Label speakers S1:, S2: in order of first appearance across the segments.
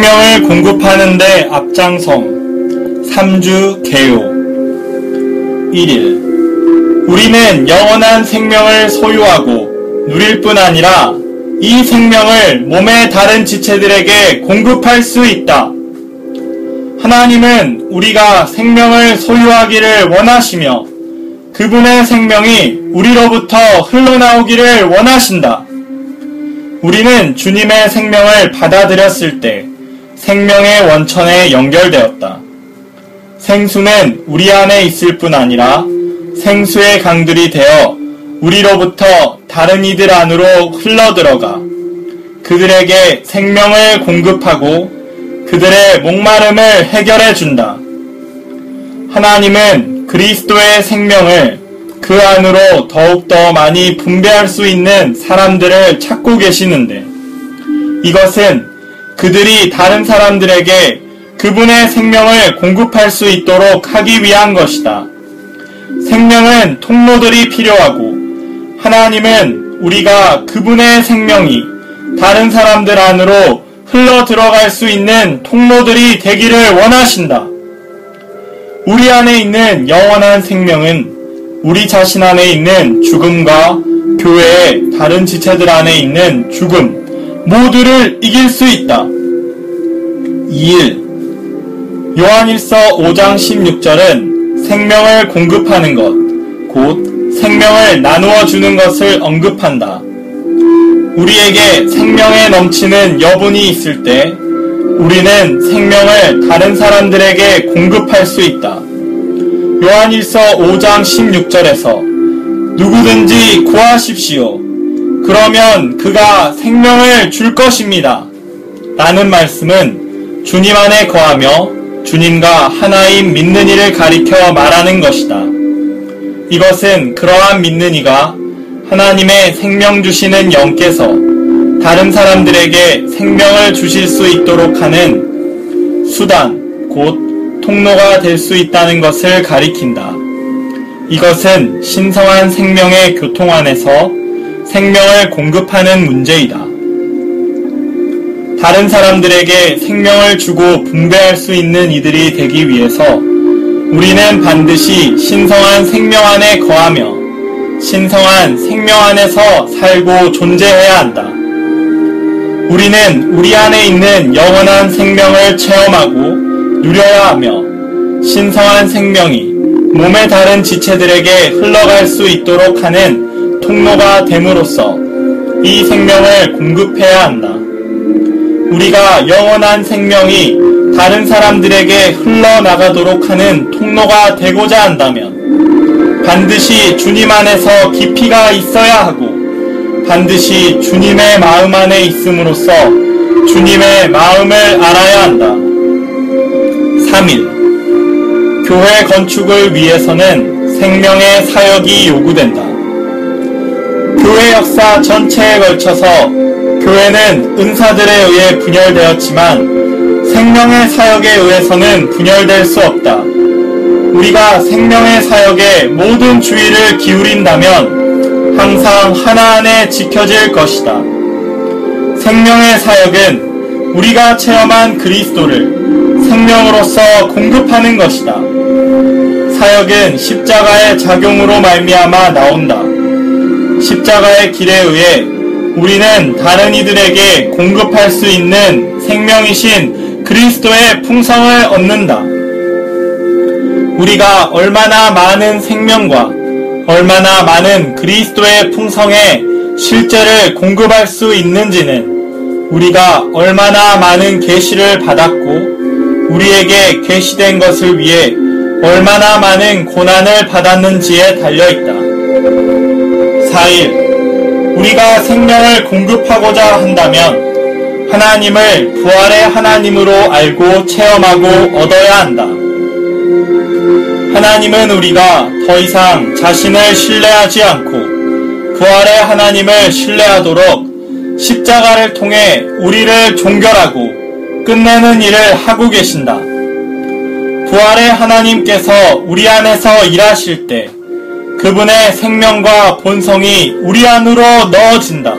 S1: 생명을 공급하는 데 앞장섬 3주 개요 1일 우리는 영원한 생명을 소유하고 누릴 뿐 아니라 이 생명을 몸의 다른 지체들에게 공급할 수 있다. 하나님은 우리가 생명을 소유하기를 원하시며 그분의 생명이 우리로부터 흘러나오기를 원하신다. 우리는 주님의 생명을 받아들였을 때 생명의 원천에 연결되었다. 생수는 우리 안에 있을 뿐 아니라 생수의 강들이 되어 우리로부터 다른 이들 안으로 흘러들어가 그들에게 생명을 공급하고 그들의 목마름을 해결해 준다. 하나님은 그리스도의 생명을 그 안으로 더욱더 많이 분배할 수 있는 사람들을 찾고 계시는데 이것은 그들이 다른 사람들에게 그분의 생명을 공급할 수 있도록 하기 위한 것이다. 생명은 통로들이 필요하고 하나님은 우리가 그분의 생명이 다른 사람들 안으로 흘러 들어갈 수 있는 통로들이 되기를 원하신다. 우리 안에 있는 영원한 생명은 우리 자신 안에 있는 죽음과 교회의 다른 지체들 안에 있는 죽음 모두를 이길 수 있다. 2일 요한일서 5장 16절은 생명을 공급하는 것, 곧 생명을 나누어 주는 것을 언급한다. 우리에게 생명에 넘치는 여분이 있을 때 우리는 생명을 다른 사람들에게 공급할 수 있다. 요한일서 5장 16절에서 누구든지 구하십시오. 그러면 그가 생명을 줄 것입니다. 라는 말씀은 주님 안에 거하며 주님과 하나인 믿는 이를 가리켜 말하는 것이다. 이것은 그러한 믿는 이가 하나님의 생명 주시는 영께서 다른 사람들에게 생명을 주실 수 있도록 하는 수단, 곧 통로가 될 수 있다는 것을 가리킨다. 이것은 신성한 생명의 교통 안에서 생명을 공급하는 문제이다. 다른 사람들에게 생명을 주고 분배할 수 있는 이들이 되기 위해서 우리는 반드시 신성한 생명 안에 거하며 신성한 생명 안에서 살고 존재해야 한다. 우리는 우리 안에 있는 영원한 생명을 체험하고 누려야 하며 신성한 생명이 몸의 다른 지체들에게 흘러갈 수 있도록 하는 통로가 됨으로써 이 생명을 공급해야 한다. 우리가 영원한 생명이 다른 사람들에게 흘러나가도록 하는 통로가 되고자 한다면 반드시 주님 안에서 깊이가 있어야 하고 반드시 주님의 마음 안에 있음으로써 주님의 마음을 알아야 한다. 3일 교회 건축을 위해서는 생명의 사역이 요구된다. 교회 역사 전체에 걸쳐서 교회는 은사들에 의해 분열되었지만 생명의 사역에 의해서는 분열될 수 없다. 우리가 생명의 사역에 모든 주의를 기울인다면 항상 하나 안에 지켜질 것이다. 생명의 사역은 우리가 체험한 그리스도를 생명으로서 공급하는 것이다. 사역은 십자가의 작용으로 말미암아 나온다. 십자가의 길에 의해 우리는 다른 이들에게 공급할 수 있는 생명이신 그리스도의 풍성을 얻는다. 우리가 얼마나 많은 생명과 얼마나 많은 그리스도의 풍성의 실제를 공급할 수 있는지는 우리가 얼마나 많은 계시를 받았고 우리에게 계시된 것을 위해 얼마나 많은 고난을 받았는지에 달려있다. 4일 우리가 생명을 공급하고자 한다면 하나님을 부활의 하나님으로 알고 체험하고 얻어야 한다. 하나님은 우리가 더 이상 자신을 신뢰하지 않고 부활의 하나님을 신뢰하도록 십자가를 통해 우리를 종결하고 끝내는 일을 하고 계신다. 부활의 하나님께서 우리 안에서 일하실 때 그분의 생명과 본성이 우리 안으로 넣어진다.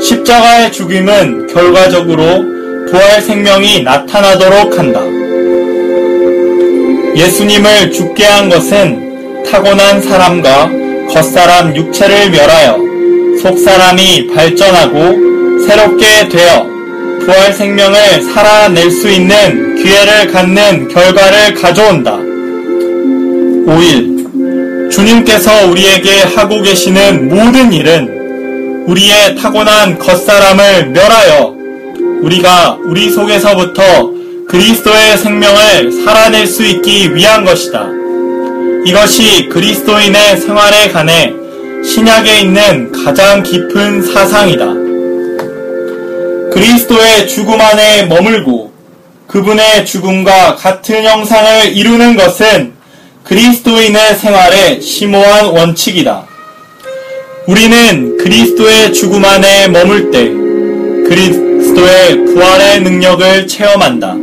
S1: 십자가의 죽임은 결과적으로 부활 생명이 나타나도록 한다. 예수님을 죽게 한 것은 타고난 사람과 겉사람 육체를 멸하여 속사람이 발전하고 새롭게 되어 부활 생명을 살아낼 수 있는 기회를 갖는 결과를 가져온다. 5일, 주님께서 우리에게 하고 계시는 모든 일은 우리의 타고난 겉사람을 멸하여 우리가 우리 속에서부터 그리스도의 생명을 살아낼 수 있기 위한 것이다. 이것이 그리스도인의 생활에 관해 신약에 있는 가장 깊은 사상이다. 그리스도의 죽음 안에 머물고 그분의 죽음과 같은 형상을 이루는 것은 그리스도인의 생활의 심오한 원칙이다. 우리는 그리스도의 죽음 안에 머물 때 그리스도의 부활의 능력을 체험한다.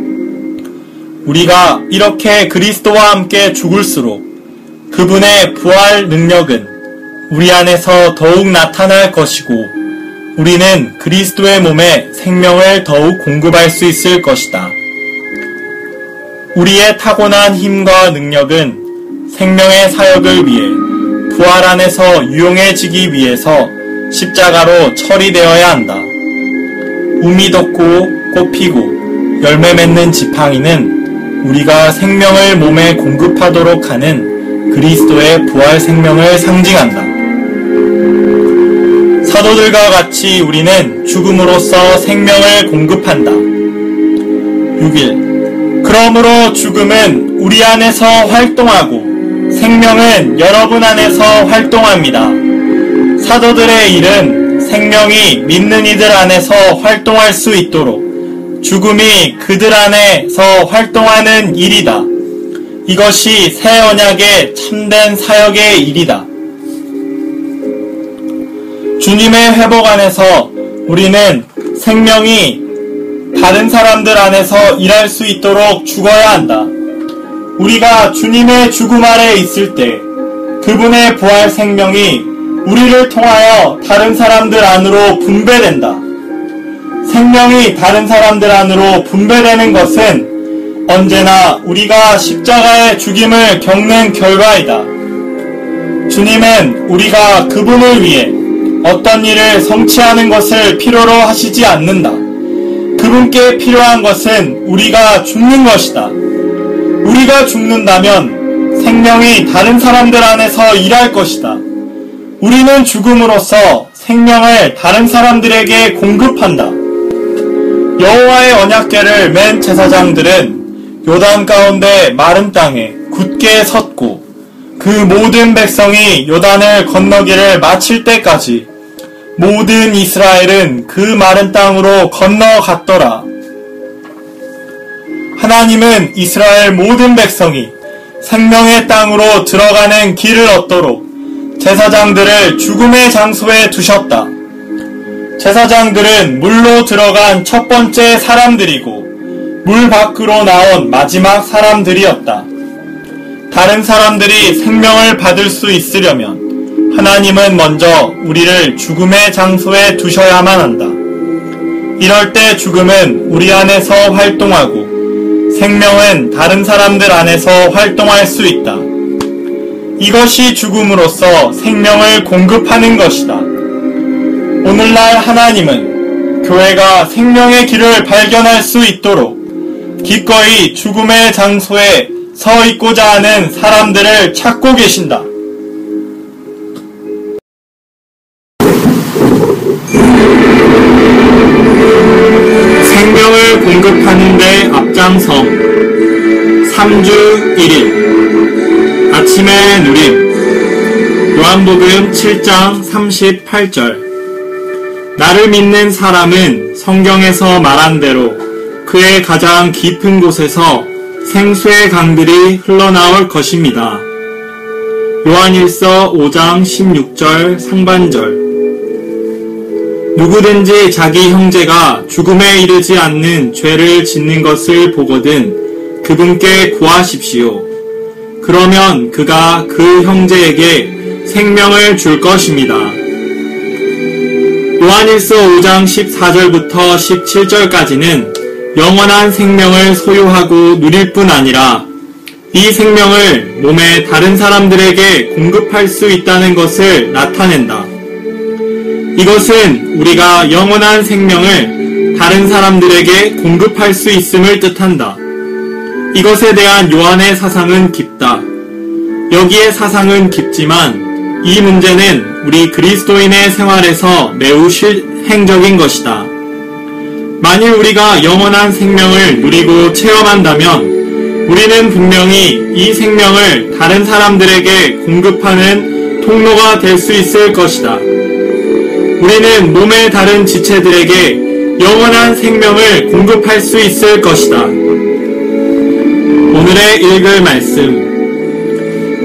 S1: 우리가 이렇게 그리스도와 함께 죽을수록 그분의 부활 능력은 우리 안에서 더욱 나타날 것이고 우리는 그리스도의 몸에 생명을 더욱 공급할 수 있을 것이다. 우리의 타고난 힘과 능력은 생명의 사역을 위해 부활 안에서 유용해지기 위해서 십자가로 처리되어야 한다. 움이 돋고 꽃 피고 열매 맺는 지팡이는 우리가 생명을 몸에 공급하도록 하는 그리스도의 부활 생명을 상징한다. 사도들과 같이 우리는 죽음으로써 생명을 공급한다. 6일, 그러므로 죽음은 우리 안에서 활동하고 생명은 여러분 안에서 활동합니다. 사도들의 일은 생명이 믿는 이들 안에서 활동할 수 있도록 죽음이 그들 안에서 활동하는 일이다. 이것이 새 언약의 참된 사역의 일이다. 주님의 회복 안에서 우리는 생명이 다른 사람들 안에서 일할 수 있도록 죽어야 한다. 우리가 주님의 죽음 아래 있을 때 그분의 부활 생명이 우리를 통하여 다른 사람들 안으로 분배된다. 생명이 다른 사람들 안으로 분배되는 것은 언제나 우리가 십자가의 죽임을 겪는 결과이다. 주님은 우리가 그분을 위해 어떤 일을 성취하는 것을 필요로 하시지 않는다. 그분께 필요한 것은 우리가 죽는 것이다. 우리가 죽는다면 생명이 다른 사람들 안에서 일할 것이다. 우리는 죽음으로써 생명을 다른 사람들에게 공급한다. 여호와의 언약궤를 맨 제사장들은 요단 가운데 마른 땅에 굳게 섰고 그 모든 백성이 요단을 건너기를 마칠 때까지 모든 이스라엘은 그 마른 땅으로 건너갔더라. 하나님은 이스라엘 모든 백성이 생명의 땅으로 들어가는 길을 얻도록 제사장들을 죽음의 장소에 두셨다. 제사장들은 물로 들어간 첫 번째 사람들이고 물 밖으로 나온 마지막 사람들이었다. 다른 사람들이 생명을 받을 수 있으려면 하나님은 먼저 우리를 죽음의 장소에 두셔야만 한다. 이럴 때 죽음은 우리 안에서 활동하고 생명은 다른 사람들 안에서 활동할 수 있다. 이것이 죽음으로써 생명을 공급하는 것이다. 오늘날 하나님은 교회가 생명의 길을 발견할 수 있도록 기꺼이 죽음의 장소에 서 있고자 하는 사람들을 찾고 계신다. 생명을 공급하는 데 앞장섬 3주 1일 아침의 누림 요한복음 7장 38절 나를 믿는 사람은 성경에서 말한 대로 그의 가장 깊은 곳에서 생수의 강들이 흘러나올 것입니다. 요한일서 5장 16절 상반절 누구든지 자기 형제가 죽음에 이르지 않는 죄를 짓는 것을 보거든 그분께 구하십시오. 그러면 그가 그 형제에게 생명을 줄 것입니다. 요한일서 5장 14절부터 17절까지는 영원한 생명을 소유하고 누릴 뿐 아니라 이 생명을 몸의 다른 사람들에게 공급할 수 있다는 것을 나타낸다. 이것은 우리가 영원한 생명을 다른 사람들에게 공급할 수 있음을 뜻한다. 이것에 대한 요한의 사상은 깊다. 여기에 사상은 깊지만 이 문제는 우리 그리스도인의 생활에서 매우 실행적인 것이다. 만일 우리가 영원한 생명을 누리고 체험한다면 우리는 분명히 이 생명을 다른 사람들에게 공급하는 통로가 될 수 있을 것이다. 우리는 몸의 다른 지체들에게 영원한 생명을 공급할 수 있을 것이다. 오늘의 읽을 말씀.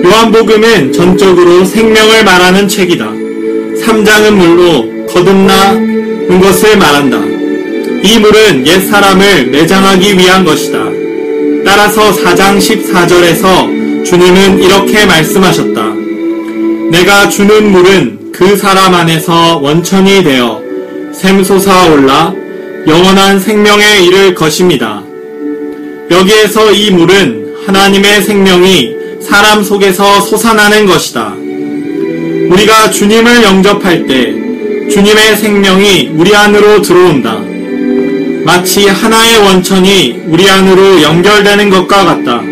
S1: 요한복음은 전적으로 생명을 말하는 책이다. 3장은 물로 거듭나는 것을 말한다. 이 물은 옛사람을 매장하기 위한 것이다. 따라서 4장 14절에서 주님은 이렇게 말씀하셨다. 내가 주는 물은 그 사람 안에서 원천이 되어 샘솟아올라 영원한 생명에 이를 것입니다. 여기에서 이 물은 하나님의 생명이 사람 속에서 솟아나는 것이다. 우리가 주님을 영접할 때 주님의 생명이 우리 안으로 들어온다. 마치 하나의 원천이 우리 안으로 연결되는 것과 같다.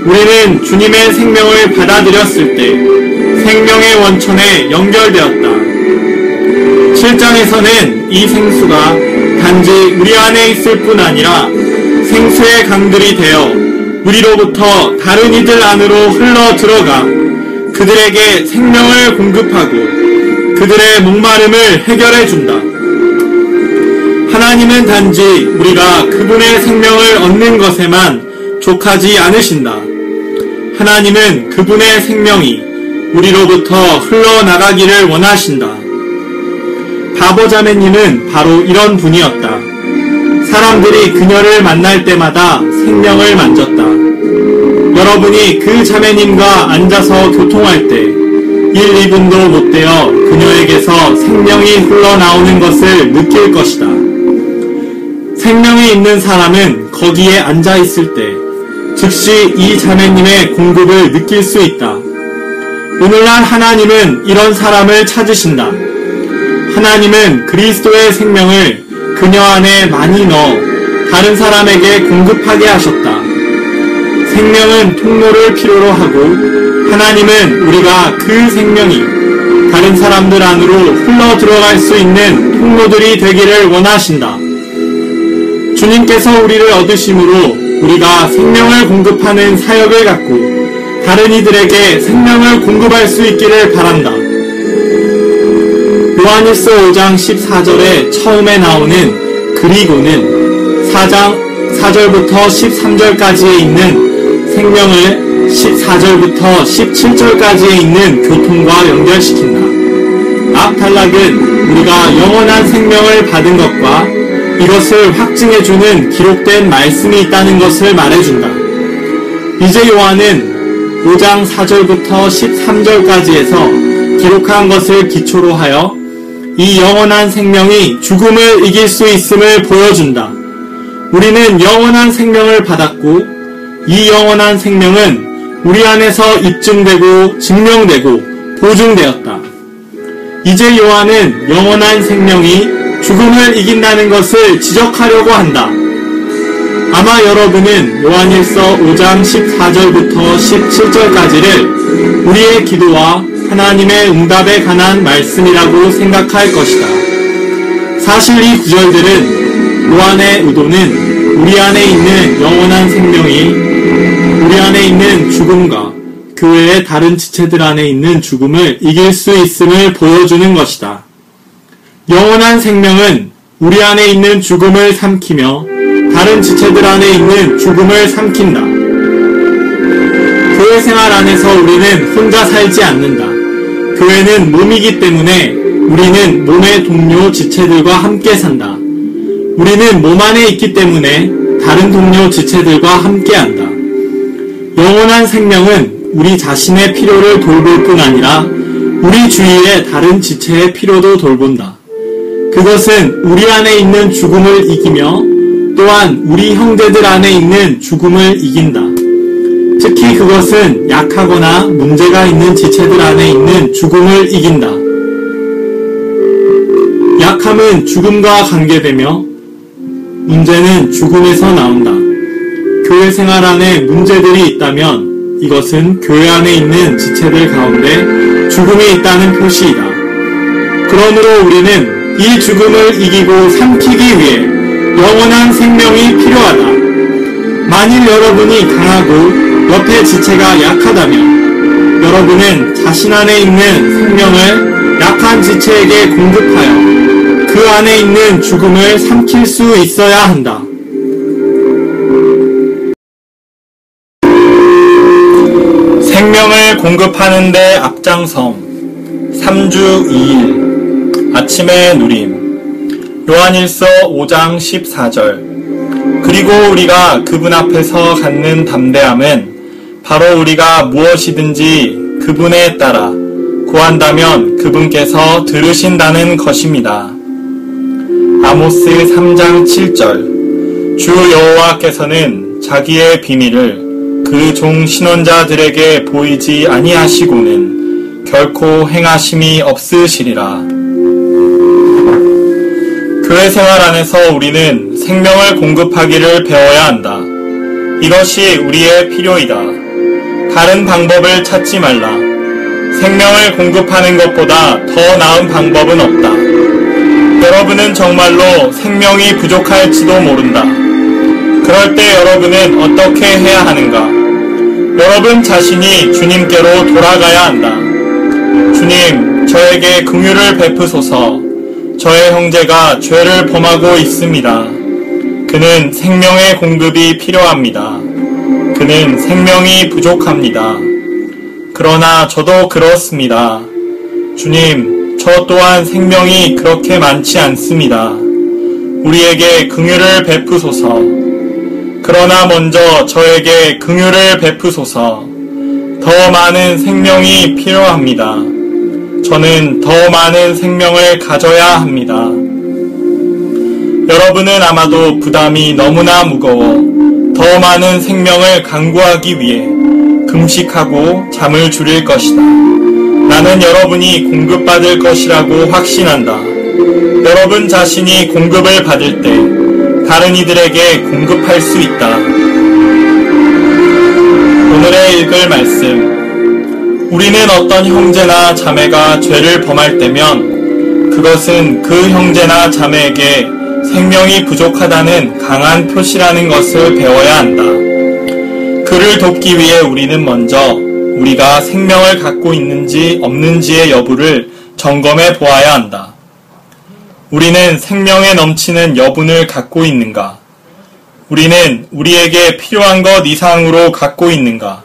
S1: 우리는 주님의 생명을 받아들였을 때 생명의 원천에 연결되었다. 7장에서는 이 생수가 단지 우리 안에 있을 뿐 아니라 생수의 강들이 되어 우리로부터 다른 이들 안으로 흘러 들어가 그들에게 생명을 공급하고 그들의 목마름을 해결해 준다. 하나님은 단지 우리가 그분의 생명을 얻는 것에만 족하지 않으신다. 하나님은 그분의 생명이 우리로부터 흘러나가기를 원하신다. 바보자매님은 바로 이런 분이었다. 사람들이 그녀를 만날 때마다 생명을 만졌다. 여러분이 그 자매님과 앉아서 교통할 때 1, 2분도 못 되어 그녀에게서 생명이 흘러나오는 것을 느낄 것이다. 생명이 있는 사람은 거기에 앉아있을 때 즉시 이 자매님의 공급을 느낄 수 있다. 오늘날 하나님은 이런 사람을 찾으신다. 하나님은 그리스도의 생명을 그녀 안에 많이 넣어 다른 사람에게 공급하게 하셨다. 생명은 통로를 필요로 하고 하나님은 우리가 그 생명이 다른 사람들 안으로 흘러 들어갈 수 있는 통로들이 되기를 원하신다. 주님께서 우리를 얻으심으로 우리가 생명을 공급하는 사역을 갖고 다른 이들에게 생명을 공급할 수 있기를 바란다. 요한일서 5장 14절에 처음에 나오는 그리고는 4장 4절부터 13절까지에 있는 생명을 14절부터 17절까지에 있는 교통과 연결시킨다. 앞 단락은 우리가 영원한 생명을 받은 것과 이것을 확증해주는 기록된 말씀이 있다는 것을 말해준다. 이제 요한은 5장 4절부터 13절까지에서 기록한 것을 기초로 하여 이 영원한 생명이 죽음을 이길 수 있음을 보여준다. 우리는 영원한 생명을 받았고 이 영원한 생명은 우리 안에서 입증되고 증명되고 보증되었다. 이제 요한은 영원한 생명이 죽음을 이긴다는 것을 지적하려고 한다. 아마 여러분은 요한일서 5장 14절부터 17절까지를 우리의 기도와 하나님의 응답에 관한 말씀이라고 생각할 것이다. 사실 이 구절들은 요한의 의도는 우리 안에 있는 영원한 생명이 우리 안에 있는 죽음과 그 외의 다른 지체들 안에 있는 죽음을 이길 수 있음을 보여주는 것이다. 영원한 생명은 우리 안에 있는 죽음을 삼키며 다른 지체들 안에 있는 죽음을 삼킨다. 교회 생활 안에서 우리는 혼자 살지 않는다. 교회는 몸이기 때문에 우리는 몸의 동료 지체들과 함께 산다. 우리는 몸 안에 있기 때문에 다른 동료 지체들과 함께한다. 영원한 생명은 우리 자신의 필요를 돌볼 뿐 아니라 우리 주위의 다른 지체의 필요도 돌본다. 그것은 우리 안에 있는 죽음을 이기며 또한 우리 형제들 안에 있는 죽음을 이긴다. 특히 그것은 약하거나 문제가 있는 지체들 안에 있는 죽음을 이긴다. 약함은 죽음과 관계되며 문제는 죽음에서 나온다. 교회 생활 안에 문제들이 있다면 이것은 교회 안에 있는 지체들 가운데 죽음이 있다는 표시이다. 그러므로 우리는 이 죽음을 이기고 삼키기 위해 영원한 생명이 필요하다. 만일 여러분이 강하고 옆에 지체가 약하다면 여러분은 자신 안에 있는 생명을 약한 지체에게 공급하여 그 안에 있는 죽음을 삼킬 수 있어야 한다. 생명을 공급하는 데 앞장섬 3주 2일 아침의 누림 요한일서 5장 14절 그리고 우리가 그분 앞에서 갖는 담대함은 바로 우리가 무엇이든지 그분에 따라 구한다면 그분께서 들으신다는 것입니다. 아모스 3장 7절 주 여호와께서는 자기의 비밀을 그 종 신원자들에게 보이지 아니하시고는 결코 행하심이 없으시리라. 교회 생활 안에서 우리는 생명을 공급하기를 배워야 한다. 이것이 우리의 필요이다. 다른 방법을 찾지 말라. 생명을 공급하는 것보다 더 나은 방법은 없다. 여러분은 정말로 생명이 부족할지도 모른다. 그럴 때 여러분은 어떻게 해야 하는가? 여러분 자신이 주님께로 돌아가야 한다. 주님, 저에게 긍휼을 베푸소서. 저의 형제가 죄를 범하고 있습니다. 그는 생명의 공급이 필요합니다. 그는 생명이 부족합니다. 그러나 저도 그렇습니다. 주님, 저 또한 생명이 그렇게 많지 않습니다. 우리에게 긍휼을 베푸소서. 그러나 먼저 저에게 긍휼을 베푸소서. 더 많은 생명이 필요합니다. 저는 더 많은 생명을 가져야 합니다. 여러분은 아마도 부담이 너무나 무거워 더 많은 생명을 강구하기 위해 금식하고 잠을 줄일 것이다. 나는 여러분이 공급받을 것이라고 확신한다. 여러분 자신이 공급을 받을 때 다른 이들에게 공급할 수 있다. 오늘의 읽을 말씀. 우리는 어떤 형제나 자매가 죄를 범할 때면 그것은 그 형제나 자매에게 생명이 부족하다는 강한 표시라는 것을 배워야 한다. 그를 돕기 위해 우리는 먼저 우리가 생명을 갖고 있는지 없는지의 여부를 점검해 보아야 한다. 우리는 생명에 넘치는 여분을 갖고 있는가? 우리는 우리에게 필요한 것 이상으로 갖고 있는가?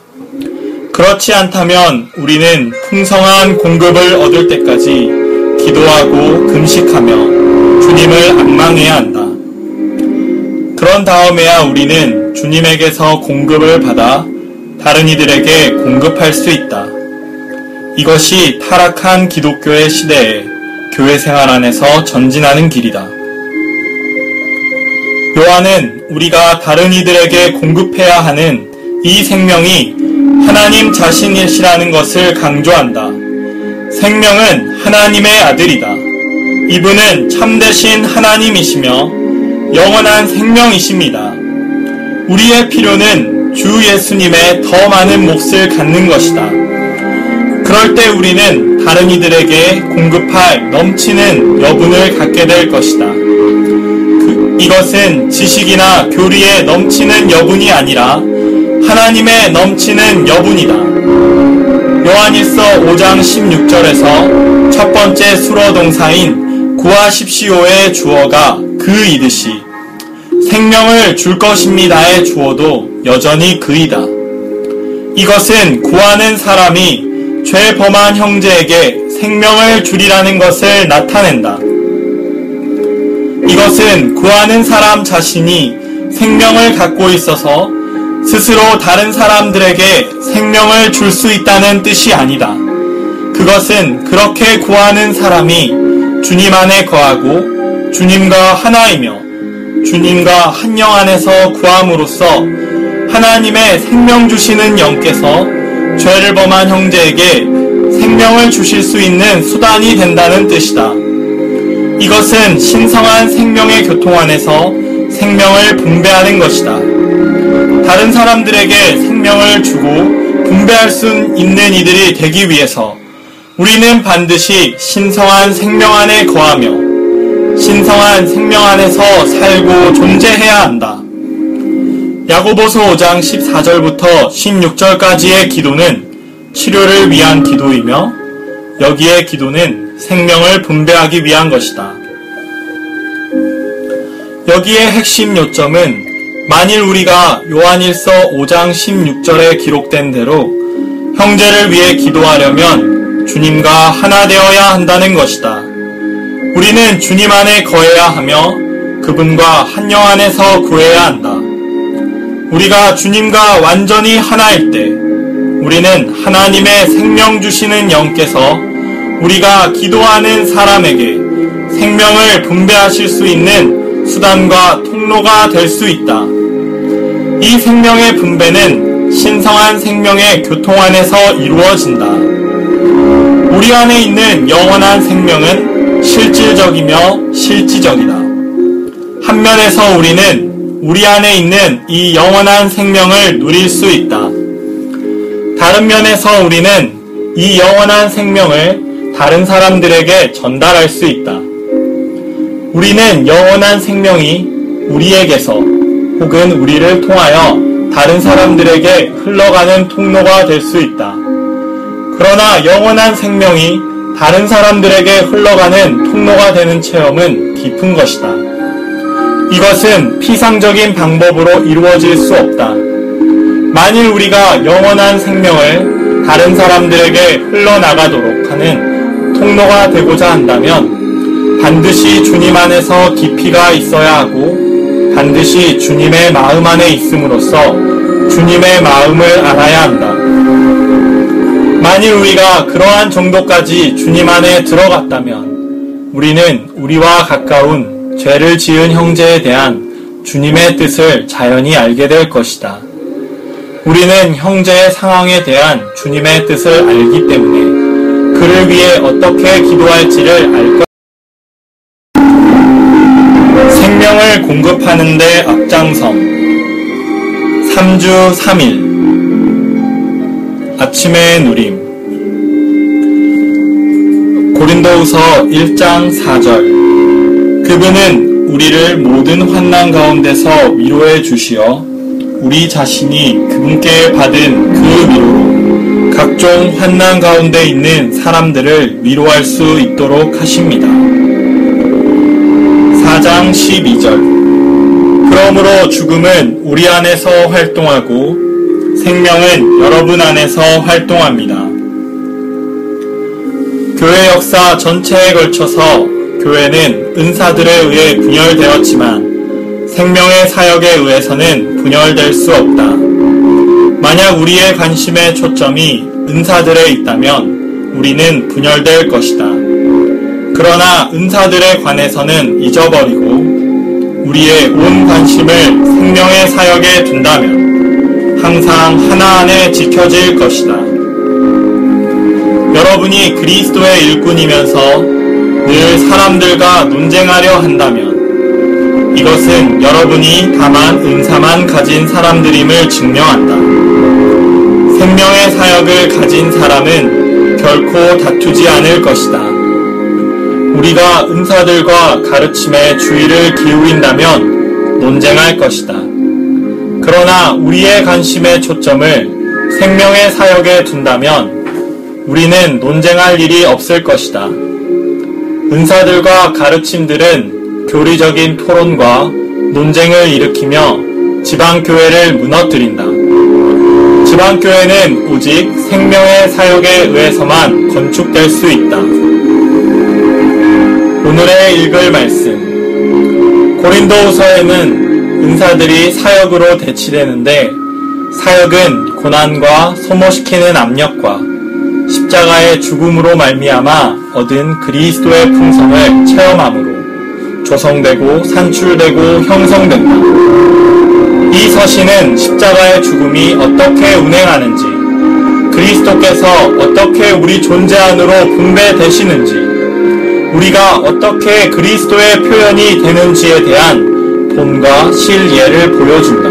S1: 그렇지 않다면 우리는 풍성한 공급을 얻을 때까지 기도하고 금식하며 주님을 앙망해야 한다. 그런 다음에야 우리는 주님에게서 공급을 받아 다른 이들에게 공급할 수 있다. 이것이 타락한 기독교의 시대에 교회 생활 안에서 전진하는 길이다. 요한은 우리가 다른 이들에게 공급해야 하는 이 생명이 하나님 자신이시라는 것을 강조한다. 생명은 하나님의 아들이다. 이분은 참되신 하나님이시며 영원한 생명이십니다. 우리의 필요는 주 예수님의 더 많은 몫을 갖는 것이다. 그럴 때 우리는 다른 이들에게 공급할 넘치는 여분을 갖게 될 것이다. 이것은 지식이나 교리에 넘치는 여분이 아니라 하나님의 넘치는 여분이다. 요한일서 5장 16절에서 첫 번째 수로 동사인 구하십시오의 주어가 그이듯이 생명을 줄 것입니다의 주어도 여전히 그이다. 이것은 구하는 사람이 죄 범한 형제에게 생명을 주리라는 것을 나타낸다. 이것은 구하는 사람 자신이 생명을 갖고 있어서 스스로 다른 사람들에게 생명을 줄 수 있다는 뜻이 아니다. 그것은 그렇게 구하는 사람이 주님 안에 거하고 주님과 하나이며 주님과 한 영 안에서 구함으로써 하나님의 생명 주시는 영께서 죄를 범한 형제에게 생명을 주실 수 있는 수단이 된다는 뜻이다. 이것은 신성한 생명의 교통 안에서 생명을 분배하는 것이다. 다른 사람들에게 생명을 주고 분배할 수 있는 이들이 되기 위해서 우리는 반드시 신성한 생명 안에 거하며 신성한 생명 안에서 살고 존재해야 한다. 야고보서 5장 14절부터 16절까지의 기도는 치료를 위한 기도이며 여기에 기도는 생명을 분배하기 위한 것이다. 여기에 핵심 요점은 만일 우리가 요한일서 5장 16절에 기록된 대로 형제를 위해 기도하려면 주님과 하나 되어야 한다는 것이다. 우리는 주님 안에 거해야 하며 그분과 한 영 안에서 구해야 한다. 우리가 주님과 완전히 하나일 때 우리는 하나님의 생명 주시는 영께서 우리가 기도하는 사람에게 생명을 분배하실 수 있는 수단과 통로가 될 수 있다. 이 생명의 분배는 신성한 생명의 교통 안에서 이루어진다. 우리 안에 있는 영원한 생명은 실질적이며 실지적이다. 한 면에서 우리는 우리 안에 있는 이 영원한 생명을 누릴 수 있다. 다른 면에서 우리는 이 영원한 생명을 다른 사람들에게 전달할 수 있다. 우리는 영원한 생명이 우리에게서 혹은 우리를 통하여 다른 사람들에게 흘러가는 통로가 될 수 있다. 그러나 영원한 생명이 다른 사람들에게 흘러가는 통로가 되는 체험은 깊은 것이다. 이것은 피상적인 방법으로 이루어질 수 없다. 만일 우리가 영원한 생명을 다른 사람들에게 흘러나가도록 하는 통로가 되고자 한다면 반드시 주님 안에서 깊이가 있어야 하고 반드시 주님의 마음 안에 있음으로써 주님의 마음을 알아야 한다. 만일 우리가 그러한 정도까지 주님 안에 들어갔다면 우리는 우리와 가까운 죄를 지은 형제에 대한 주님의 뜻을 자연히 알게 될 것이다. 우리는 형제의 상황에 대한 주님의 뜻을 알기 때문에 그를 위해 어떻게 기도할지를 알 것이다. 생명을 공급하는 데 앞장섬 3주 3일 아침의 누림 고린도후서 1장 4절 그분은 우리를 모든 환난 가운데서 위로해 주시어 우리 자신이 그분께 받은 그 위로로 각종 환난 가운데 있는 사람들을 위로할 수 있도록 하십니다. 4장 12절 그러므로 죽음은 우리 안에서 활동하고 생명은 여러분 안에서 활동합니다. 교회 역사 전체에 걸쳐서 교회는 은사들에 의해 분열되었지만 생명의 사역에 의해서는 분열될 수 없다. 만약 우리의 관심의 초점이 은사들에 있다면 우리는 분열될 것이다. 그러나 은사들에 관해서는 잊어버리고 우리의 온 관심을 생명의 사역에 둔다면 항상 하나 안에 지켜질 것이다. 여러분이 그리스도의 일꾼이면서 늘 사람들과 논쟁하려 한다면 이것은 여러분이 다만 은사만 가진 사람들임을 증명한다. 생명의 사역을 가진 사람은 결코 다투지 않을 것이다. 우리가 은사들과 가르침에 주의를 기울인다면 논쟁할 것이다. 그러나 우리의 관심의 초점을 생명의 사역에 둔다면 우리는 논쟁할 일이 없을 것이다. 은사들과 가르침들은 교리적인 토론과 논쟁을 일으키며 지방교회를 무너뜨린다. 지방교회는 오직 생명의 사역에 의해서만 건축될 수 있다. 오늘의 읽을 말씀 고린도후서에는 은사들이 사역으로 대치되는데 사역은 고난과 소모시키는 압력과 십자가의 죽음으로 말미암아 얻은 그리스도의 풍성을 체험함으로 조성되고 산출되고 형성된다. 이 서신은 십자가의 죽음이 어떻게 운행하는지, 그리스도께서 어떻게 우리 존재 안으로 분배되시는지, 우리가 어떻게 그리스도의 표현이 되는지에 대한 본과 실예를 보여준다.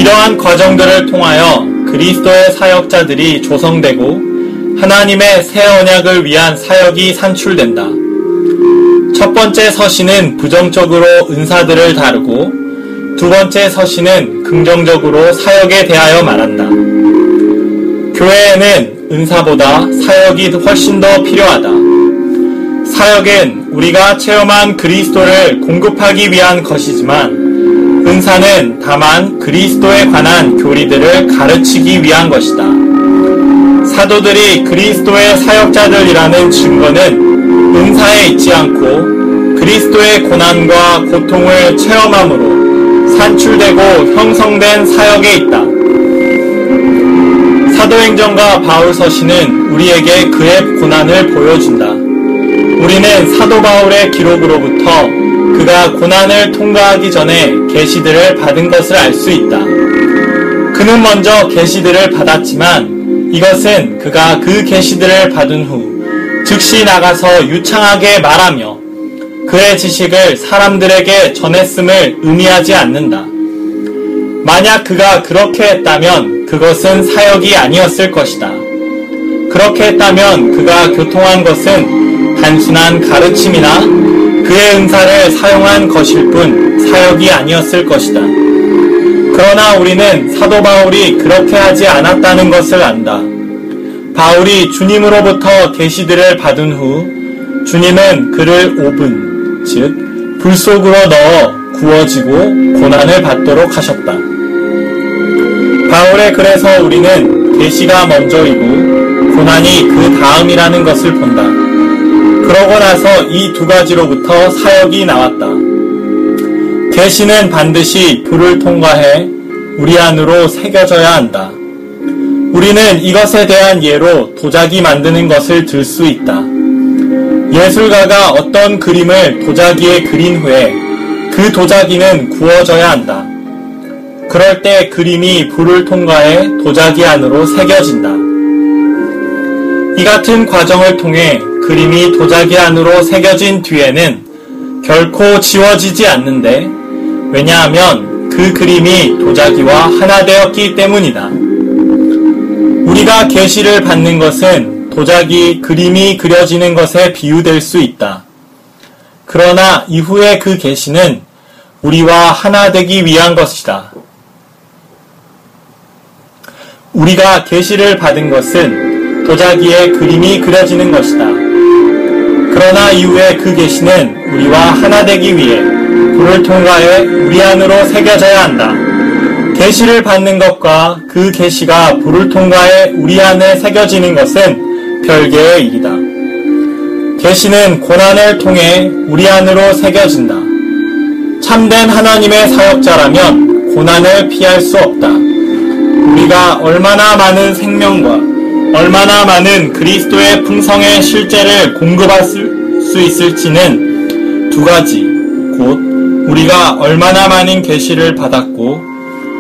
S1: 이러한 과정들을 통하여 그리스도의 사역자들이 조성되고 하나님의 새 언약을 위한 사역이 산출된다. 첫 번째 서신은 부정적으로 은사들을 다루고 두 번째 서신은 긍정적으로 사역에 대하여 말한다. 교회에는 은사보다 사역이 훨씬 더 필요하다. 사역은 우리가 체험한 그리스도를 공급하기 위한 것이지만 은사는 다만 그리스도에 관한 교리들을 가르치기 위한 것이다. 사도들이 그리스도의 사역자들이라는 증거는 은사에 있지 않고 그리스도의 고난과 고통을 체험함으로 산출되고 형성된 사역에 있다. 사도행전과 바울서신은 우리에게 그의 고난을 보여준다. 우리는 사도 바울의 기록으로부터 그가 고난을 통과하기 전에 계시들을 받은 것을 알 수 있다. 그는 먼저 계시들을 받았지만 이것은 그가 그 계시들을 받은 후 즉시 나가서 유창하게 말하며 그의 지식을 사람들에게 전했음을 의미하지 않는다. 만약 그가 그렇게 했다면 그것은 사역이 아니었을 것이다. 그렇게 했다면 그가 교통한 것은 단순한 가르침이나 그의 은사를 사용한 것일 뿐 사역이 아니었을 것이다. 그러나 우리는 사도 바울이 그렇게 하지 않았다는 것을 안다. 바울이 주님으로부터 계시들을 받은 후 주님은 그를 오븐, 즉 불 속으로 넣어 구워지고 고난을 받도록 하셨다. 바울의 글에서 우리는 계시가 먼저이고 고난이 그 다음이라는 것을 본다. 그러고 나서 이 두 가지로부터 사역이 나왔다. 계시는 반드시 불을 통과해 우리 안으로 새겨져야 한다. 우리는 이것에 대한 예로 도자기 만드는 것을 들 수 있다. 예술가가 어떤 그림을 도자기에 그린 후에 그 도자기는 구워져야 한다. 그럴 때 그림이 불을 통과해 도자기 안으로 새겨진다. 이 같은 과정을 통해 그림이 도자기 안으로 새겨진 뒤에는 결코 지워지지 않는데, 왜냐하면 그 그림이 도자기와 하나 되었기 때문이다. 우리가 계시를 받는 것은 도자기 그림이 그려지는 것에 비유될 수 있다. 그러나 이후에 그 계시는 우리와 하나 되기 위한 것이다. 우리가 계시를 받은 것은 도자기에 그림이 그려지는 것이다. 그러나 이후에 그 계시는 우리와 하나 되기 위해 불을 통과해 우리 안으로 새겨져야 한다. 계시를 받는 것과 그 계시가 불을 통과해 우리 안에 새겨지는 것은 별개의 일이다. 계시는 고난을 통해 우리 안으로 새겨진다. 참된 하나님의 사역자라면 고난을 피할 수 없다. 우리가 얼마나 많은 생명과 얼마나 많은 그리스도의 풍성의 실제를 공급할 수 있을지는 두 가지, 곧 우리가 얼마나 많은 계시를 받았고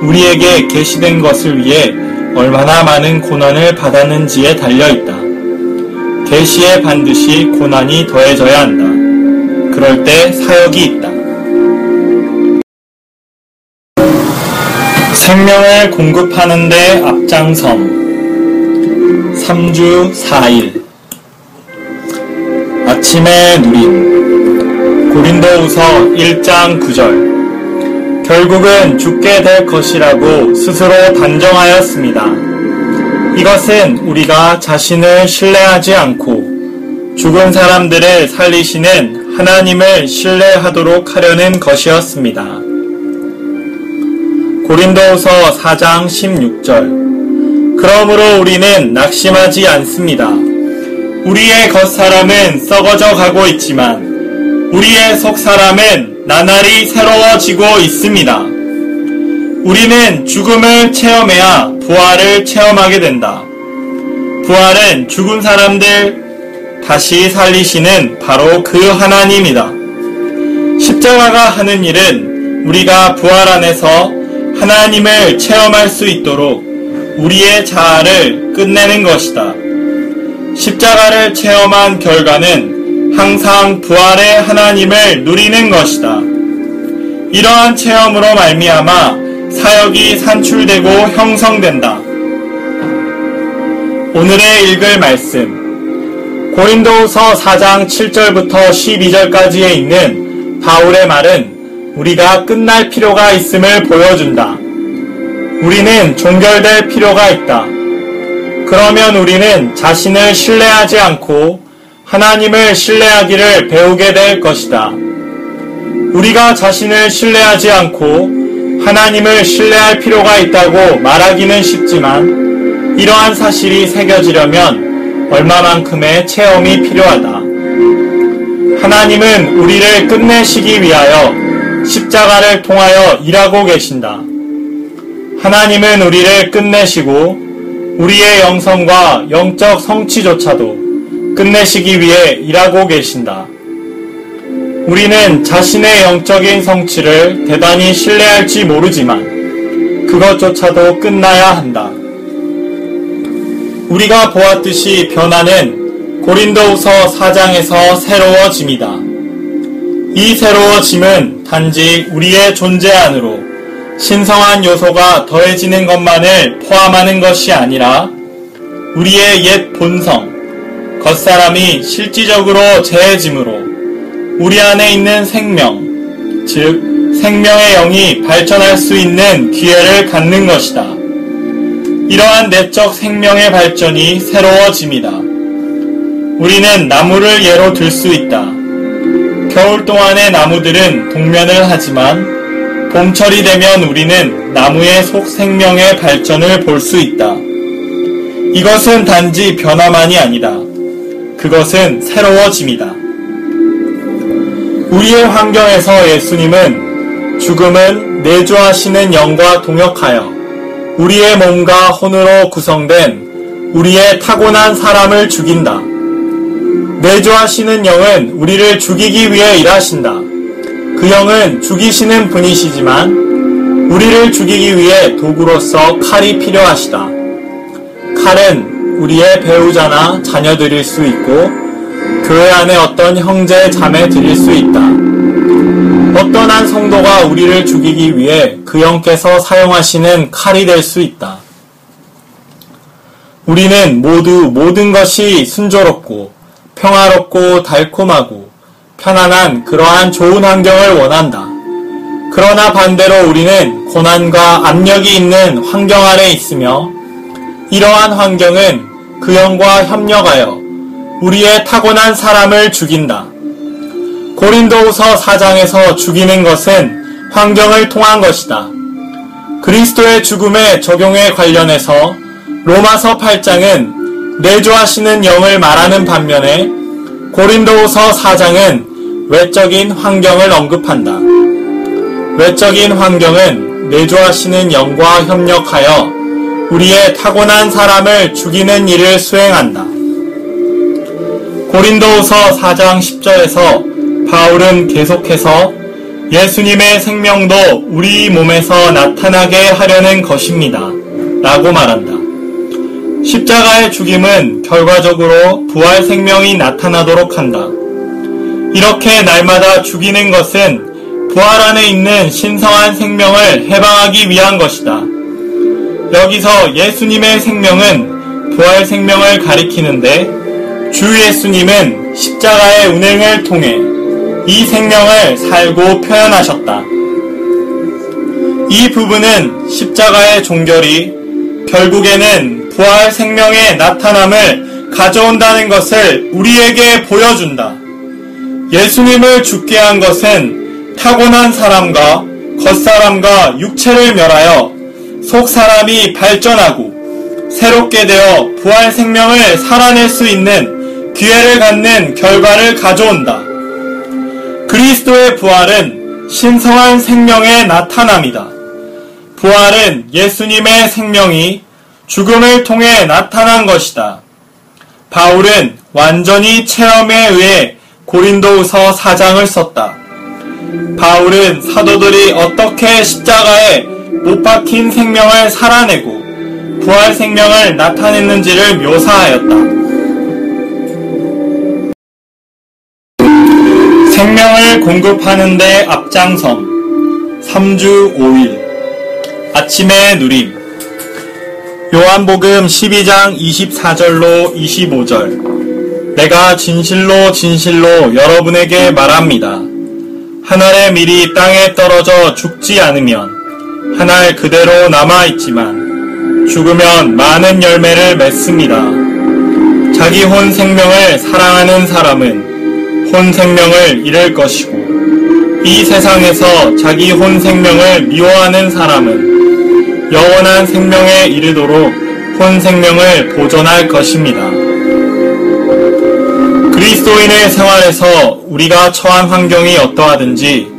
S1: 우리에게 계시된 것을 위해 얼마나 많은 고난을 받았는지에 달려있다. 계시에 반드시 고난이 더해져야 한다. 그럴 때 사역이 있다. 생명을 공급하는 데 앞장섬. 3주 4일 아침에 누린 고린도후서 1장 9절. 결국은 죽게 될 것이라고 스스로 단정하였습니다. 이것은 우리가 자신을 신뢰하지 않고 죽은 사람들을 살리시는 하나님을 신뢰하도록 하려는 것이었습니다. 고린도후서 4장 16절. 그러므로 우리는 낙심하지 않습니다. 우리의 겉사람은 썩어져 가고 있지만 우리의 속사람은 나날이 새로워지고 있습니다. 우리는 죽음을 체험해야 부활을 체험하게 된다. 부활은 죽은 사람들 다시 살리시는 바로 그 하나님이다. 십자가가 하는 일은 우리가 부활 안에서 하나님을 체험할 수 있도록 우리의 자아를 끝내는 것이다. 십자가를 체험한 결과는 항상 부활의 하나님을 누리는 것이다. 이러한 체험으로 말미암아 사역이 산출되고 형성된다. 오늘의 읽을 말씀, 고린도후서 4장 7절부터 12절까지에 있는 바울의 말은 우리가 끝날 필요가 있음을 보여준다. 우리는 종결될 필요가 있다. 그러면 우리는 자신을 신뢰하지 않고 하나님을 신뢰하기를 배우게 될 것이다. 우리가 자신을 신뢰하지 않고 하나님을 신뢰할 필요가 있다고 말하기는 쉽지만 이러한 사실이 새겨지려면 얼마만큼의 체험이 필요하다. 하나님은 우리를 끝내시기 위하여 십자가를 통하여 일하고 계신다. 하나님은 우리를 끝내시고 우리의 영성과 영적 성취조차도 끝내시기 위해 일하고 계신다. 우리는 자신의 영적인 성취를 대단히 신뢰할지 모르지만 그것조차도 끝나야 한다. 우리가 보았듯이 변화는 고린도후서 4장에서 새로워짐이다. 이 새로워짐은 단지 우리의 존재 안으로 신성한 요소가 더해지는 것만을 포함하는 것이 아니라 우리의 옛 본성, 겉사람이 실질적으로 재해짐으로 우리 안에 있는 생명, 즉 생명의 영이 발전할 수 있는 기회를 갖는 것이다. 이러한 내적 생명의 발전이 새로워짐이다. 우리는 나무를 예로 들 수 있다. 겨울 동안의 나무들은 동면을 하지만 봄철이 되면 우리는 나무의 속 생명의 발전을 볼 수 있다. 이것은 단지 변화만이 아니다. 그것은 새로워짐이다. 우리의 환경에서 예수님은 죽음은 내주하시는 영과 동역하여 우리의 몸과 혼으로 구성된 우리의 타고난 사람을 죽인다. 내주하시는 영은 우리를 죽이기 위해 일하신다. 그 영은 죽이시는 분이시지만 우리를 죽이기 위해 도구로서 칼이 필요하시다. 칼은 우리의 배우자나 자녀들일 수 있고 교회 안에 어떤 형제 자매들일 수 있다. 어떤 한 성도가 우리를 죽이기 위해 그 영께서 사용하시는 칼이 될 수 있다. 우리는 모두 모든 것이 순조롭고 평화롭고 달콤하고 편안한 그러한 좋은 환경을 원한다. 그러나 반대로 우리는 고난과 압력이 있는 환경 아래 있으며 이러한 환경은 그 영과 협력하여 우리의 타고난 사람을 죽인다. 고린도후서 4장에서 죽이는 것은 환경을 통한 것이다. 그리스도의 죽음의 적용에 관련해서 로마서 8장은 내주하시는 영을 말하는 반면에 고린도후서 4장은 외적인 환경을 언급한다. 외적인 환경은 내주하시는 영과 협력하여 우리의 타고난 사람을 죽이는 일을 수행한다. 고린도후서 4장 10절에서 바울은 계속해서 예수님의 생명도 우리 몸에서 나타나게 하려는 것입니다. 라고 말한다. 십자가의 죽임은 결과적으로 부활 생명이 나타나도록 한다. 이렇게 날마다 죽이는 것은 부활 안에 있는 신성한 생명을 해방하기 위한 것이다. 여기서 예수님의 생명은 부활 생명을 가리키는데 주 예수님은 십자가의 운행을 통해 이 생명을 살고 표현하셨다. 이 부분은 십자가의 종결이 결국에는 부활 생명의 나타남을 가져온다는 것을 우리에게 보여준다. 예수님을 죽게 한 것은 타고난 사람과 겉사람과 육체를 멸하여 속 사람이 발전하고 새롭게 되어 부활 생명을 살아낼 수 있는 기회를 갖는 결과를 가져온다. 그리스도의 부활은 신성한 생명의 나타남이다. 부활은 예수님의 생명이 죽음을 통해 나타난 것이다. 바울은 완전히 체험에 의해 고린도후서 4장을 썼다. 바울은 사도들이 어떻게 십자가에 못 박힌 생명을 살아내고 부활 생명을 나타냈는지를 묘사하였다. 생명을 공급하는 데 앞장섬 3주 5일 아침의 누림. 요한복음 12장 24절로 25절. 내가 진실로 진실로 여러분에게 말합니다. 한 알의 밀이 땅에 떨어져 죽지 않으면 한 알 그대로 남아있지만 죽으면 많은 열매를 맺습니다. 자기 혼 생명을 사랑하는 사람은 혼 생명을 잃을 것이고 이 세상에서 자기 혼 생명을 미워하는 사람은 영원한 생명에 이르도록 혼 생명을 보존할 것입니다. 그리스도인의 생활에서 우리가 처한 환경이 어떠하든지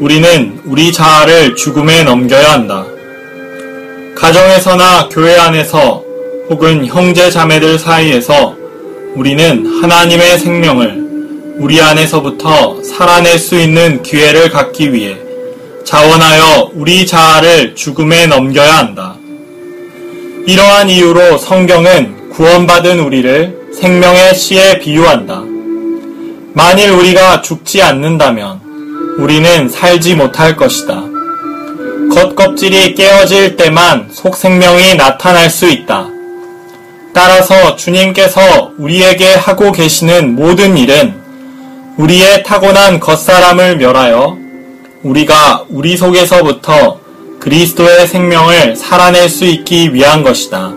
S1: 우리는 우리 자아를 죽음에 넘겨야 한다. 가정에서나 교회 안에서 혹은 형제 자매들 사이에서 우리는 하나님의 생명을 우리 안에서부터 살아낼 수 있는 기회를 갖기 위해 자원하여 우리 자아를 죽음에 넘겨야 한다. 이러한 이유로 성경은 구원받은 우리를 생명의 씨에 비유한다. 만일 우리가 죽지 않는다면 우리는 살지 못할 것이다. 겉껍질이 깨어질 때만 속생명이 나타날 수 있다. 따라서 주님께서 우리에게 하고 계시는 모든 일은 우리의 타고난 겉사람을 멸하여 우리가 우리 속에서부터 그리스도의 생명을 살아낼 수 있기 위한 것이다.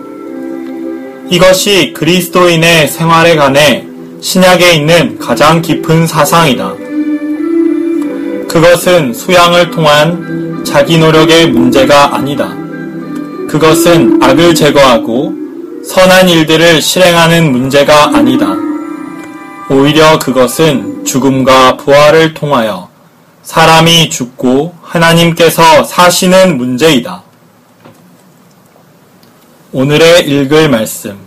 S1: 이것이 그리스도인의 생활에 관해 신약에 있는 가장 깊은 사상이다. 그것은 수양을 통한 자기 노력의 문제가 아니다. 그것은 악을 제거하고 선한 일들을 실행하는 문제가 아니다. 오히려 그것은 죽음과 부활을 통하여 사람이 죽고 하나님께서 사시는 문제이다. 오늘의 읽을 말씀.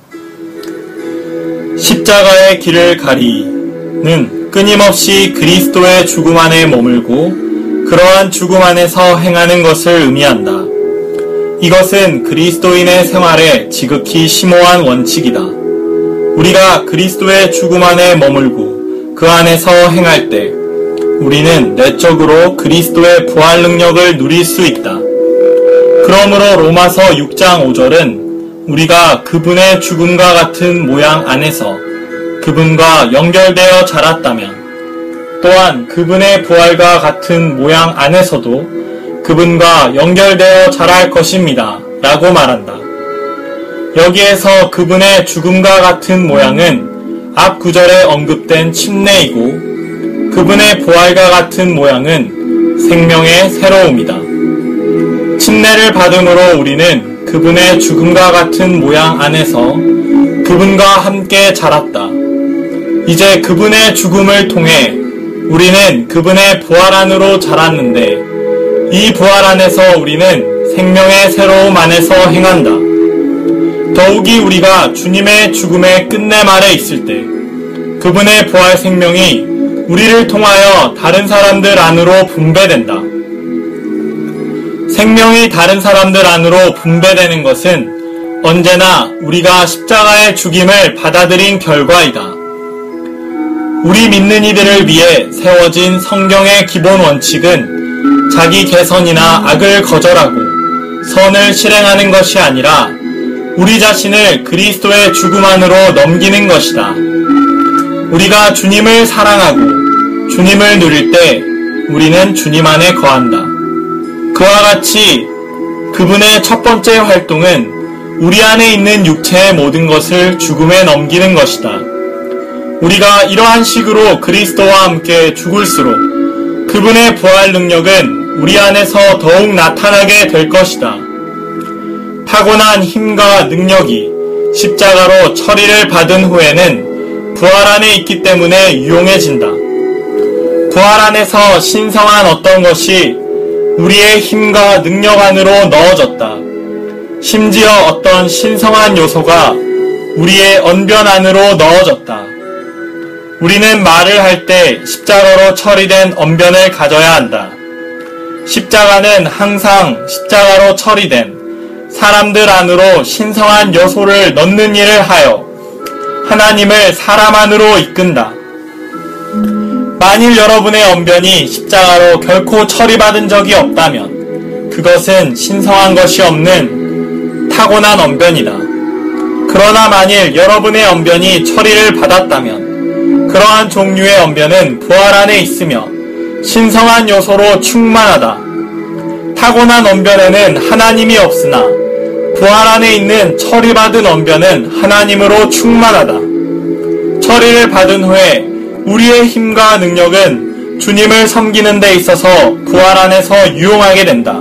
S1: 십자가의 길을 가리는 끊임없이 그리스도의 죽음 안에 머물고 그러한 죽음 안에서 행하는 것을 의미한다. 이것은 그리스도인의 생활에 지극히 심오한 원칙이다. 우리가 그리스도의 죽음 안에 머물고 그 안에서 행할 때 우리는 내적으로 그리스도의 부활 능력을 누릴 수 있다. 그러므로 로마서 6장 5절은 우리가 그분의 죽음과 같은 모양 안에서 그분과 연결되어 자랐다면 또한 그분의 부활과 같은 모양 안에서도 그분과 연결되어 자랄 것입니다. 라고 말한다. 여기에서 그분의 죽음과 같은 모양은 앞 구절에 언급된 침례이고 그분의 부활과 같은 모양은 생명의 새로움이다. 침례를 받음으로 우리는 그분의 죽음과 같은 모양 안에서 그분과 함께 자랐다. 이제 그분의 죽음을 통해 우리는 그분의 부활 안으로 자랐는데 이 부활 안에서 우리는 생명의 새로움 안에서 행한다. 더욱이 우리가 주님의 죽음의 끝내말에 있을 때 그분의 부활 생명이 우리를 통하여 다른 사람들 안으로 분배된다. 생명이 다른 사람들 안으로 분배되는 것은 언제나 우리가 십자가의 죽임을 받아들인 결과이다. 우리 믿는 이들을 위해 세워진 성경의 기본 원칙은 자기 개선이나 악을 거절하고 선을 실행하는 것이 아니라 우리 자신을 그리스도의 죽음 안으로 넘기는 것이다. 우리가 주님을 사랑하고 주님을 누릴 때 우리는 주님 안에 거한다. 그와 같이 그분의 첫 번째 활동은 우리 안에 있는 육체의 모든 것을 죽음에 넘기는 것이다. 우리가 이러한 식으로 그리스도와 함께 죽을수록 그분의 부활 능력은 우리 안에서 더욱 나타나게 될 것이다. 타고난 힘과 능력이 십자가로 처리를 받은 후에는 부활 안에 있기 때문에 유용해진다. 부활 안에서 신성한 어떤 것이 우리의 힘과 능력 안으로 넣어졌다. 심지어 어떤 신성한 요소가 우리의 언변 안으로 넣어졌다. 우리는 말을 할 때 십자가로 처리된 언변을 가져야 한다. 십자가는 항상 십자가로 처리된 사람들 안으로 신성한 요소를 넣는 일을 하여 하나님을 사람 안으로 이끈다. 만일 여러분의 언변이 십자가로 결코 처리받은 적이 없다면 그것은 신성한 것이 없는 타고난 언변이다. 그러나 만일 여러분의 언변이 처리를 받았다면 그러한 종류의 언변은 부활 안에 있으며 신성한 요소로 충만하다. 타고난 언변에는 하나님이 없으나 부활 안에 있는 처리받은 언변은 하나님으로 충만하다. 처리를 받은 후에 우리의 힘과 능력은 주님을 섬기는 데 있어서 부활 안에서 유용하게 된다.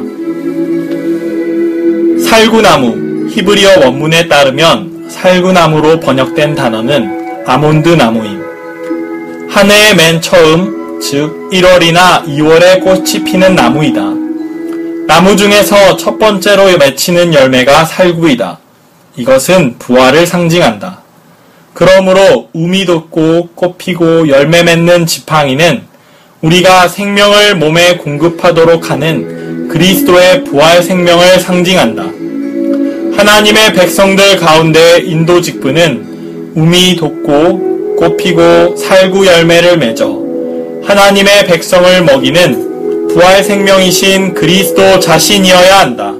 S1: 살구나무, 히브리어 원문에 따르면 살구나무로 번역된 단어는 아몬드 나무임. 한 해의 맨 처음, 즉 1월이나 2월에 꽃이 피는 나무이다. 나무 중에서 첫 번째로 맺히는 열매가 살구이다. 이것은 부활을 상징한다. 그러므로 um이 돋고 꽃 피고 열매 맺는 지팡이는 우리가 생명을 몸에 공급하도록 하는 그리스도의 부활 생명을 상징한다. 하나님의 백성들 가운데 인도 직분은 um이 돋고 꽃 피고 살구 열매를 맺어 하나님의 백성을 먹이는 부활 생명이신 그리스도 자신이어야 한다.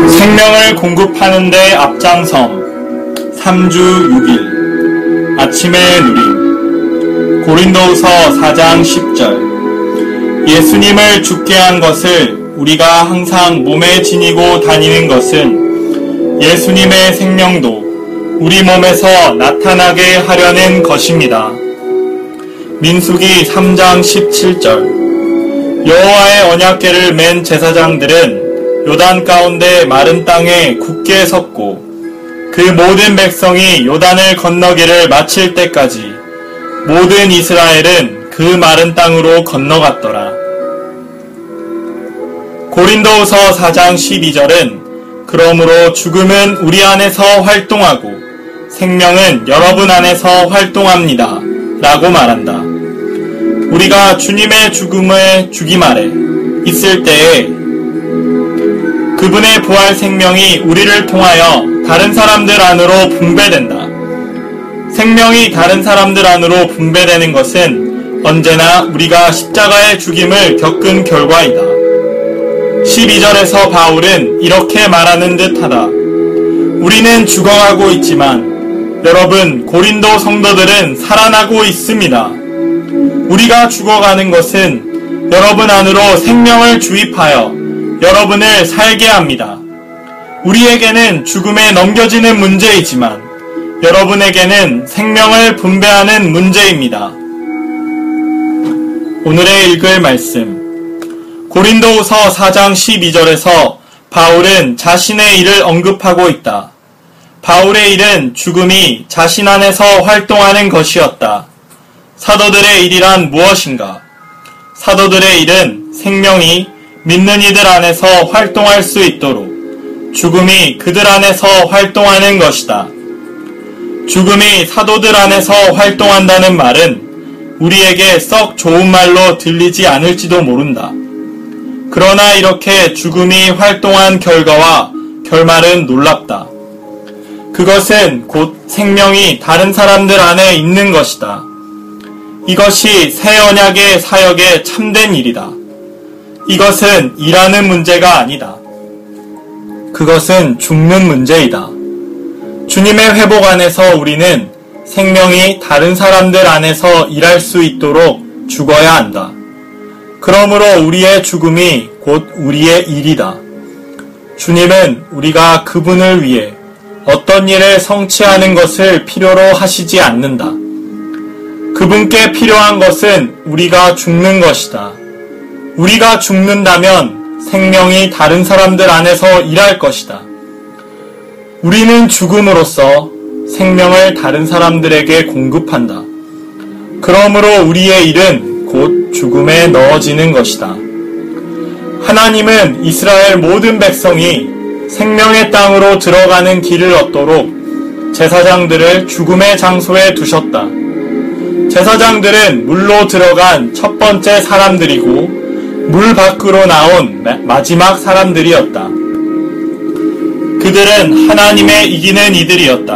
S1: 생명을 공급하는 데 앞장섬 3주 6일 아침의 누림 고린도후서 4장 10절 예수님을 죽게 한 것을 우리가 항상 몸에 지니고 다니는 것은 예수님의 생명도 우리 몸에서 나타나게 하려는 것입니다. 민수기 3장 17절 여호와의 언약궤를 맨 제사장들은 요단 가운데 마른 땅에 굳게 섰고 그 모든 백성이 요단을 건너기를 마칠 때까지 모든 이스라엘은 그 마른 땅으로 건너갔더라. 고린도후서 4장 12절은 그러므로 죽음은 우리 안에서 활동하고 생명은 여러분 안에서 활동합니다. 라고 말한다. 우리가 주님의 죽음의 죽임 아래 있을 때에 그분의 부활 생명이 우리를 통하여 다른 사람들 안으로 분배된다. 생명이 다른 사람들 안으로 분배되는 것은 언제나 우리가 십자가의 죽임을 겪은 결과이다. 12절에서 바울은 이렇게 말하는 듯하다. 우리는 죽어가고 있지만 여러분 고린도 성도들은 살아나고 있습니다. 우리가 죽어가는 것은 여러분 안으로 생명을 주입하여 여러분을 살게 합니다. 우리에게는 죽음에 넘겨지는 문제이지만 여러분에게는 생명을 분배하는 문제입니다. 오늘의 읽을 말씀 고린도후서 4장 12절에서 바울은 자신의 일을 언급하고 있다. 바울의 일은 죽음이 자신 안에서 활동하는 것이었다. 사도들의 일이란 무엇인가? 사도들의 일은 생명이 믿는 이들 안에서 활동할 수 있도록 죽음이 그들 안에서 활동하는 것이다. 죽음이 사도들 안에서 활동한다는 말은 우리에게 썩 좋은 말로 들리지 않을지도 모른다. 그러나 이렇게 죽음이 활동한 결과와 결말은 놀랍다. 그것은 곧 생명이 다른 사람들 안에 있는 것이다. 이것이 새 언약의 사역에 참된 일이다. 이것은 일하는 문제가 아니다. 그것은 죽는 문제이다. 주님의 회복 안에서 우리는 생명이 다른 사람들 안에서 일할 수 있도록 죽어야 한다. 그러므로 우리의 죽음이 곧 우리의 일이다. 주님은 우리가 그분을 위해 어떤 일을 성취하는 것을 필요로 하시지 않는다. 그분께 필요한 것은 우리가 죽는 것이다. 우리가 죽는다면 생명이 다른 사람들 안에서 일할 것이다. 우리는 죽음으로써 생명을 다른 사람들에게 공급한다. 그러므로 우리의 일은 곧 죽음에 넣어지는 것이다. 하나님은 이스라엘 모든 백성이 생명의 땅으로 들어가는 길을 얻도록 제사장들을 죽음의 장소에 두셨다. 제사장들은 물로 들어간 첫 번째 사람들이고 물 밖으로 나온 마지막 사람들이었다. 그들은 하나님의 이기는 이들이었다.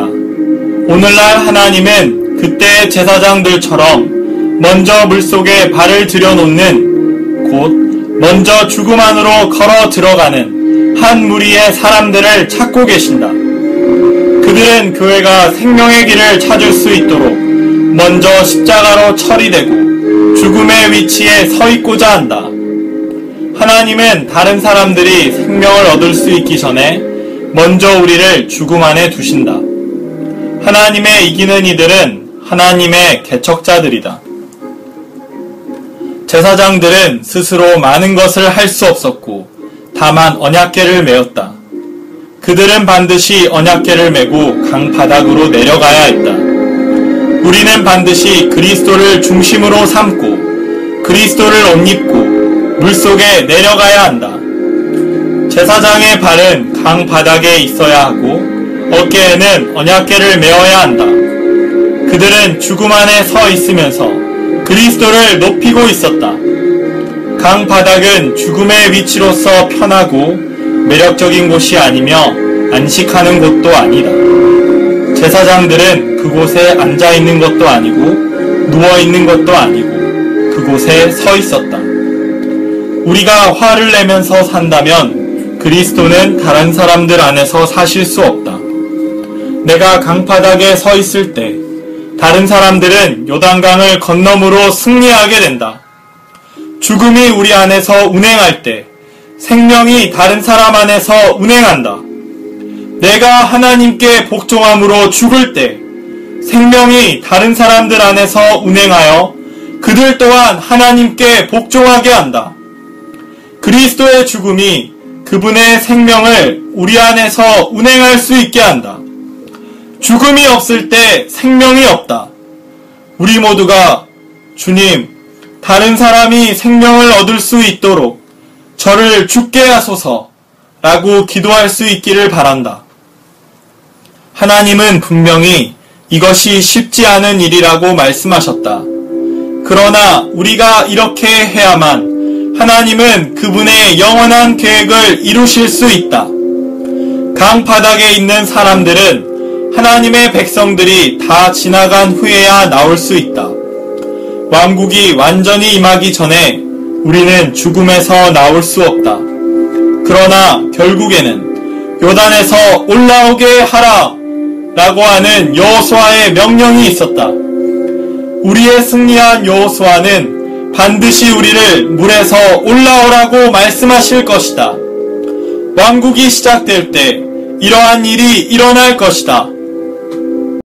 S1: 오늘날 하나님은 그때의 제사장들처럼 먼저 물속에 발을 들여놓는, 곧 먼저 죽음 안으로 걸어 들어가는 한 무리의 사람들을 찾고 계신다. 그들은 교회가 생명의 길을 찾을 수 있도록 먼저 십자가로 처리되고 죽음의 위치에 서 있고자 한다. 하나님은 다른 사람들이 생명을 얻을 수 있기 전에 먼저 우리를 죽음 안에 두신다. 하나님의 이기는 이들은 하나님의 개척자들이다. 제사장들은 스스로 많은 것을 할 수 없었고 다만 언약궤를 메었다. 그들은 반드시 언약궤를 메고 강 바닥으로 내려가야 했다. 우리는 반드시 그리스도를 중심으로 삼고 그리스도를 옷 입고 물속에 내려가야 한다. 제사장의 발은 강 바닥에 있어야 하고 어깨에는 언약궤를 메어야 한다. 그들은 죽음 안에 서 있으면서 그리스도를 높이고 있었다. 강 바닥은 죽음의 위치로서 편하고 매력적인 곳이 아니며 안식하는 곳도 아니다. 제사장들은 그곳에 앉아있는 것도 아니고 누워있는 것도 아니고 그곳에 서 있었다. 우리가 화를 내면서 산다면 그리스도는 다른 사람들 안에서 사실 수 없다. 내가 강바닥에 서 있을 때 다른 사람들은 요단강을 건너므로 승리하게 된다. 죽음이 우리 안에서 운행할 때 생명이 다른 사람 안에서 운행한다. 내가 하나님께 복종함으로 죽을 때 생명이 다른 사람들 안에서 운행하여 그들 또한 하나님께 복종하게 한다. 그리스도의 죽음이 그분의 생명을 우리 안에서 운행할 수 있게 한다. 죽음이 없을 때 생명이 없다. 우리 모두가 주님, 다른 사람이 생명을 얻을 수 있도록 저를 죽게 하소서 라고 기도할 수 있기를 바란다. 하나님은 분명히 이것이 쉽지 않은 일이라고 말씀하셨다. 그러나 우리가 이렇게 해야만 하나님은 그분의 영원한 계획을 이루실 수 있다. 강 바닥에 있는 사람들은 하나님의 백성들이 다 지나간 후에야 나올 수 있다. 왕국이 완전히 임하기 전에 우리는 죽음에서 나올 수 없다. 그러나 결국에는 요단에서 올라오게 하라 라고 하는 여호수아의 명령이 있었다. 우리의 승리한 여호수아는 반드시 우리를 물에서 올라오라고 말씀하실 것이다. 왕국이 시작될 때 이러한 일이 일어날 것이다.